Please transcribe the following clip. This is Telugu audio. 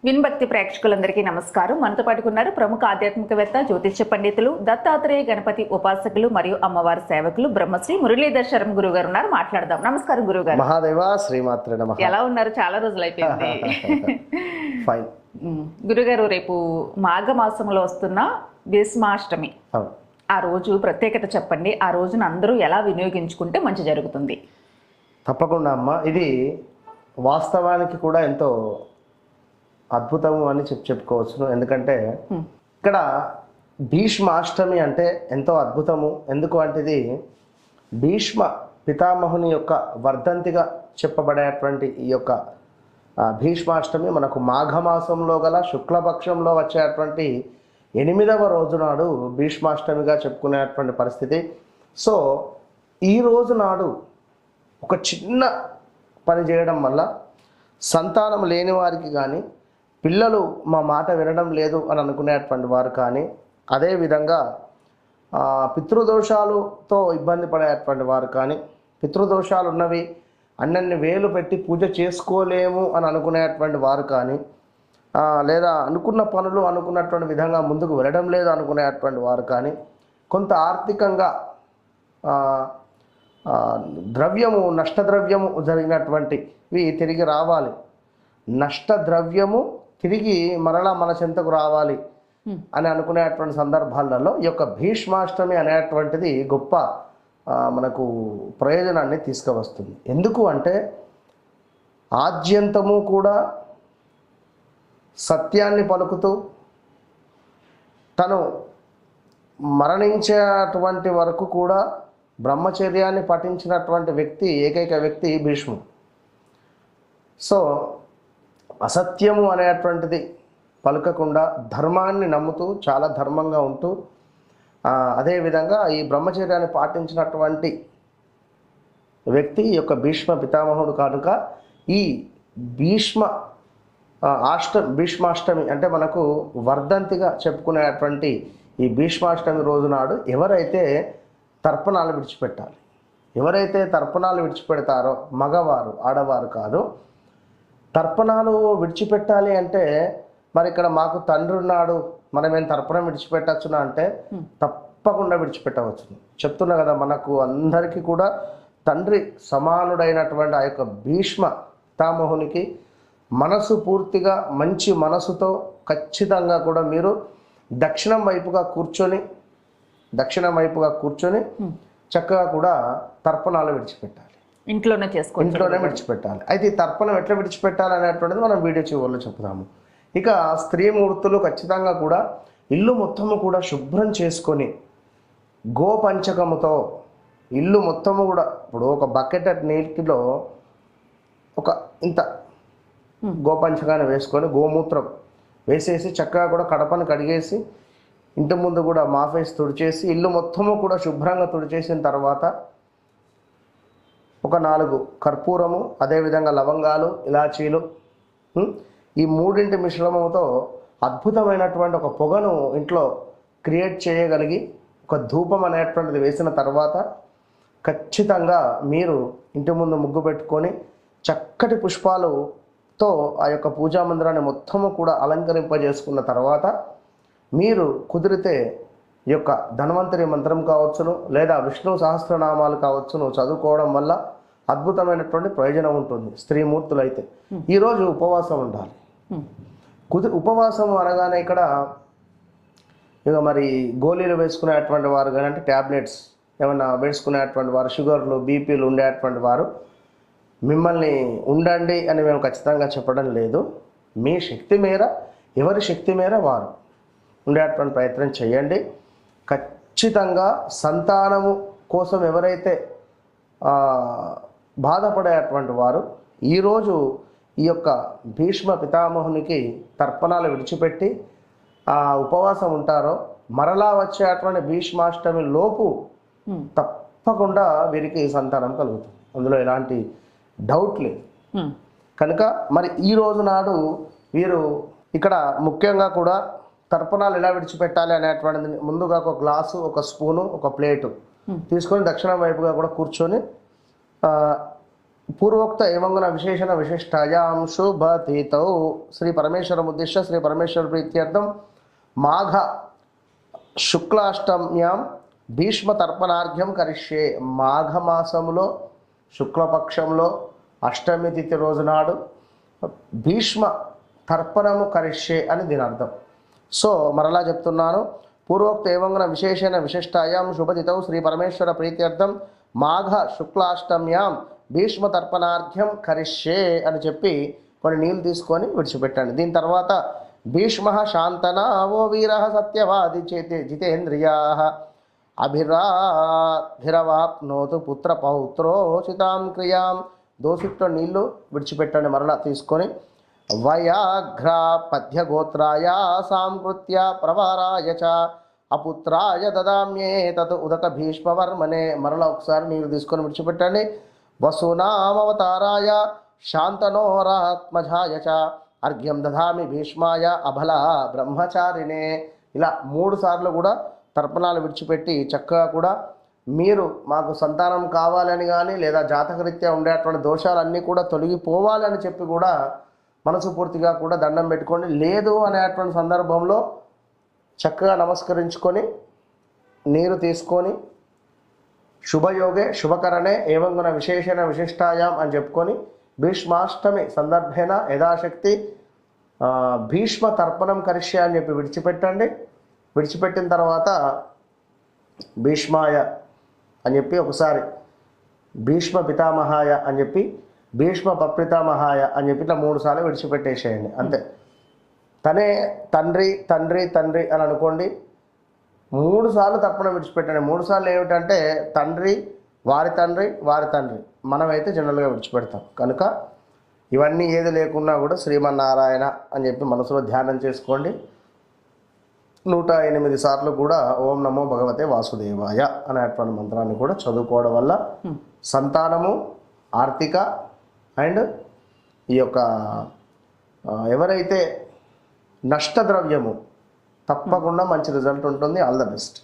విన్భక్తి ప్రేక్షకులందరికీ నమస్కారం. మనతో పాటుకున్నారు ప్రముఖ ఆధ్యాత్మికవేత్త, జ్యోతిష్య పండితులు, దత్తాత్రేయ గణపతి ఉపాసకులు మరియు అమ్మవారి సేవకులు బ్రహ్మశ్రీ మురళీధర్ శర్మ గురువు గారు ఉన్నారు. మాట్లాడదాం. నమస్కారం గురుగారు. మహాదేవ శ్రీమాత్రే నమః. ఎలా ఉన్నారు? చాలా రోజులు అయిపోయింది. ఫైన్. గురుగారు, రేపు మాఘ మాసంలో వస్తున్న భీష్మాష్టమి, ఆ రోజు ప్రత్యేకత చెప్పండి. ఆ రోజున అందరూ ఎలా వినియోగించుకుంటే మంచి జరుగుతుంది? తప్పకుండా అమ్మ. ఇది వాస్తవానికి కూడా ఎంతో అద్భుతము అని చెప్పుకోవచ్చును. ఎందుకంటే ఇక్కడ భీష్మాష్టమి అంటే ఎంతో అద్భుతము. ఎందుకు అంటే ఇది భీష్మ పితామహుని యొక్క వర్ధంతిగా చెప్పబడేటువంటి ఈ యొక్క భీష్మాష్టమి మనకు మాఘమాసంలో గల శుక్లపక్షంలో వచ్చేటువంటి 8వ రోజు నాడు భీష్మాష్టమిగా చెప్పుకునేటువంటి పరిస్థితి. సో ఈ రోజు నాడు ఒక చిన్న పని చేయడం వల్ల సంతానం లేని వారికి కానీ, పిల్లలు మా మాట వినడం లేదు అని అనుకునేటువంటి వారు కానీ, అదేవిధంగా పితృదోషాలతో ఇబ్బంది పడేటువంటి వారు కానీ, పితృదోషాలు ఉన్నవి అన్నన్ని వేలు పెట్టి పూజ చేసుకోలేము అని అనుకునేటువంటి వారు కానీ, లేదా అనుకున్న పనులు అనుకున్నటువంటి విధంగా ముందుకు వెళ్ళడం లేదు అనుకునేటువంటి వారు కానీ, కొంత ఆర్థికంగా ద్రవ్యము నష్టద్రవ్యము జరిగినటువంటివి తిరిగి రావాలి, నష్టద్రవ్యము తిరిగి మరలా మన చెంతకు రావాలి అని అనుకునేటువంటి సందర్భాలలో ఈ యొక్క భీష్మాష్టమి అనేటువంటిది గొప్ప మనకు ప్రయోజనాన్ని తీసుకువస్తుంది. ఎందుకు అంటే ఆద్యంతము కూడా సత్యాన్ని పలుకుతూ తను మరణించేటువంటి వరకు కూడా బ్రహ్మచర్యాన్ని పఠించినటువంటి వ్యక్తి, ఏకైక వ్యక్తి భీష్ముడు. సో అసత్యము అనేటువంటిది పలకకుండా ధర్మాన్ని నమ్ముతూ చాలా ధర్మంగా ఉంటూ, అదేవిధంగా ఈ బ్రహ్మచర్యాన్ని పాటించినటువంటి వ్యక్తి యొక్క భీష్మ పితామహుడు కనుక ఈ భీష్మాష్టమి అంటే మనకు వర్ధంతిగా చెప్పుకునేటువంటి ఈ భీష్మాష్టమి రోజు నాడు ఎవరైతే తర్పణాలు విడిచిపెట్టాలి, ఎవరైతే తర్పణాలు విడిచిపెడతారో మగవారు, ఆడవారు కాదు. తర్పణాలు విడిచిపెట్టాలి అంటే మరి ఇక్కడ మాకు తండ్రి ఉన్నాడు, మనం ఏం తర్పణం విడిచిపెట్టచ్చునా అంటే తప్పకుండా విడిచిపెట్టవచ్చును. చెప్తున్నా కదా, మనకు అందరికీ కూడా తండ్రి సమానుడైనటువంటి ఆ యొక్క భీష్మ పితామహునికి మనసు పూర్తిగా మంచి మనసుతో ఖచ్చితంగా కూడా మీరు దక్షిణం వైపుగా కూర్చొని చక్కగా కూడా తర్పణాలు విడిచిపెట్టాలి. ఇంట్లోనే విడిచిపెట్టాలి. అయితే ఈ తర్పణం ఎట్లా విడిచిపెట్టాలి అనేటువంటిది మనం వీడియో చివరిలో చెప్తాము. ఇక స్త్రీమూర్తులు ఖచ్చితంగా కూడా ఇల్లు మొత్తము కూడా శుభ్రం చేసుకొని గోపంచకముతో ఇల్లు మొత్తము కూడా, ఇప్పుడు ఒక బకెట్ నీటిలో ఒక ఇంత గోపంచకాన్ని వేసుకొని గోమూత్రం వేసేసి చక్కగా కూడా కడపను కడిగేసి ఇంటి ముందు కూడా మాఫేసి తుడిచేసి ఇల్లు మొత్తము కూడా శుభ్రంగా తుడిచేసిన తర్వాత ఒక 4 కర్పూరము, అదేవిధంగా లవంగాలు, ఇలాచీలు, ఈ 3 మిశ్రమంతో అద్భుతమైనటువంటి ఒక పొగను ఇంట్లో క్రియేట్ చేయగలిగి ఒక ధూపం అనేటువంటిది వేసిన తర్వాత ఖచ్చితంగా మీరు ఇంటి ముందు ముగ్గు పెట్టుకొని చక్కటి పుష్పాలతో ఆ యొక్క పూజా మందిరాన్ని మొత్తము కూడా అలంకరింపజేసుకున్న తర్వాత మీరు కుదిరితే ఈ యొక్క ధన్వంతరి మంత్రం కావచ్చును, లేదా విష్ణు సహస్రనామాలు కావచ్చును చదువుకోవడం వల్ల అద్భుతమైనటువంటి ప్రయోజనం ఉంటుంది. స్త్రీమూర్తులు అయితే ఈరోజు ఉపవాసం ఉండాలి. ఉపవాసం అనగానే ఇక్కడ ఇక మరి గోళీలు వేసుకునేటువంటి వారు కానీ, అంటే ట్యాబ్లెట్స్ ఏమన్నా వేసుకునేటువంటి వారు, షుగర్లు, బీపీలు ఉండేటువంటి వారు మిమ్మల్ని ఉండండి అని మేము ఖచ్చితంగా చెప్పడం లేదు. మీ శక్తి మేర, ఎవరి శక్తి మేర వారు ఉండేటువంటి ప్రయత్నం చేయండి. ఖచ్చితంగా సంతానము కోసం ఎవరైతే బాధపడేటువంటి వారు ఈరోజు ఈ యొక్క భీష్మ పితామహునికి తర్పణాలు విడిచిపెట్టి ఉపవాసం ఉంటారో మరలా వచ్చేటువంటి భీష్మాష్టమి లోపు తప్పకుండా వీరికి సంతానం కలుగుతుంది. అందులో ఎలాంటి డౌట్ లేదు. కనుక మరి ఈ రోజు నాడు వీరు ఇక్కడ ముఖ్యంగా కూడా తర్పణాలు ఎలా విడిచిపెట్టాలి అనేటువంటిది ముందుగా ఒక గ్లాసు, ఒక స్పూను, ఒక ప్లేటు తీసుకొని దక్షిణ వైపుగా కూడా కూర్చొని పూర్వోక్త ఏమంగున విశేషణ విశిష్టాయాం శుభతిథౌ శ్రీ పరమేశ్వరం ఉద్దిశ్య శ్రీ పరమేశ్వర ప్రీత్యర్థం మాఘ శుక్లాష్టమ్యాం భీష్మ తర్పణార్ఘ్యం కరిష్యే. మాఘమాసములో శుక్లపక్షంలో అష్టమి తిథి రోజునాడు భీష్మ తర్పణము కరిష్యే అని దీని అర్థం. సో మరలా చెప్తున్నాను, పూర్వోక్త ఏవంగన విశేషణ విశిష్టాయాం శుభతిథౌ శ్రీ పరమేశ్వర ప్రీత్యర్థం మాఘ శుక్లాష్టమ్యాం భీష్మ తర్పణార్ఘ్యం కరిష్యే అని చెప్పి కొన్ని నీళ్ళు తీసుకొని విడిచిపెట్టండి. దీని తర్వాత భీష్మ శాంతనా ఓ వీర సత్యవాది చేతే జితేంద్రియా అభిరాధిరవాప్నోతు పుత్ర పౌత్రోచితాం క్రియాం. దోసిట్లో నీళ్లు విడిచిపెట్టండి మరలా తీసుకొని. వయాఘ్ర పద్యగోత్రాయ సాంకృత్య ప్రవారాయ చ అపుత్రాయ దదామ్యే తత్ ఉదక భీష్మవర్మనే. మరలా ఒకసారి నీళ్ళు తీసుకొని విడిచిపెట్టండి. వసూనామవతారాయ శాంతనోరాత్మజాయ చ అర్ఘ్యం దధామి భీష్మాయ అబల బ్రహ్మచారిణే. ఇలా 3 సార్లు కూడా తర్పణాలు విడిచిపెట్టి చక్కగా కూడా మీరు మాకు సంతానం కావాలని కానీ లేదా జాతకరీత్యా ఉండేటువంటి దోషాలన్నీ కూడా తొలగిపోవాలని చెప్పి కూడా మనసు పూర్తిగా కూడా దండం పెట్టుకోండి. లేదు అనేటువంటి సందర్భంలో చక్కగా నమస్కరించుకొని నీరు తీసుకొని శుభయోగే శుభకరణే ఏవంగున విశేషణ విశిష్టాయాం అని చెప్పుకొని భీష్మాష్టమి సందర్భేన యథాశక్తి భీష్మ తర్పణం కరిష్య అని చెప్పి విడిచిపెట్టండి. విడిచిపెట్టిన తర్వాత భీష్మాయ అని చెప్పి ఒకసారి భీష్మ పితామహాయ అని చెప్పి భీష్మ పప్పితామహాయ అని చెప్పి ఇట్లా 3 సార్లు విడిచిపెట్టేసేయండి అంతే. తనే తండ్రి తండ్రి తండ్రి అని అనుకోండి. 3 సార్లు తర్పణం విడిచిపెట్టండి. 3 సార్లు ఏమిటంటే తండ్రి వారి తండ్రి వారి తండ్రి, మనమైతే జనరల్గా విడిచిపెడతాం కనుక ఇవన్నీ ఏది లేకున్నా కూడా శ్రీమన్నారాయణ అని చెప్పి మనసులో ధ్యానం చేసుకోండి. 108 సార్లు కూడా ఓం నమో భగవతే వాసుదేవాయ అనేటువంటి మంత్రాన్ని కూడా చదువుకోవడం వల్ల సంతానము, ఆర్థిక అండ్ ఈ యొక్క ఎవరైతే నష్టద్రవ్యము తప్పకుండా మంచి రిజల్ట్ ఉంటుంది. All the best.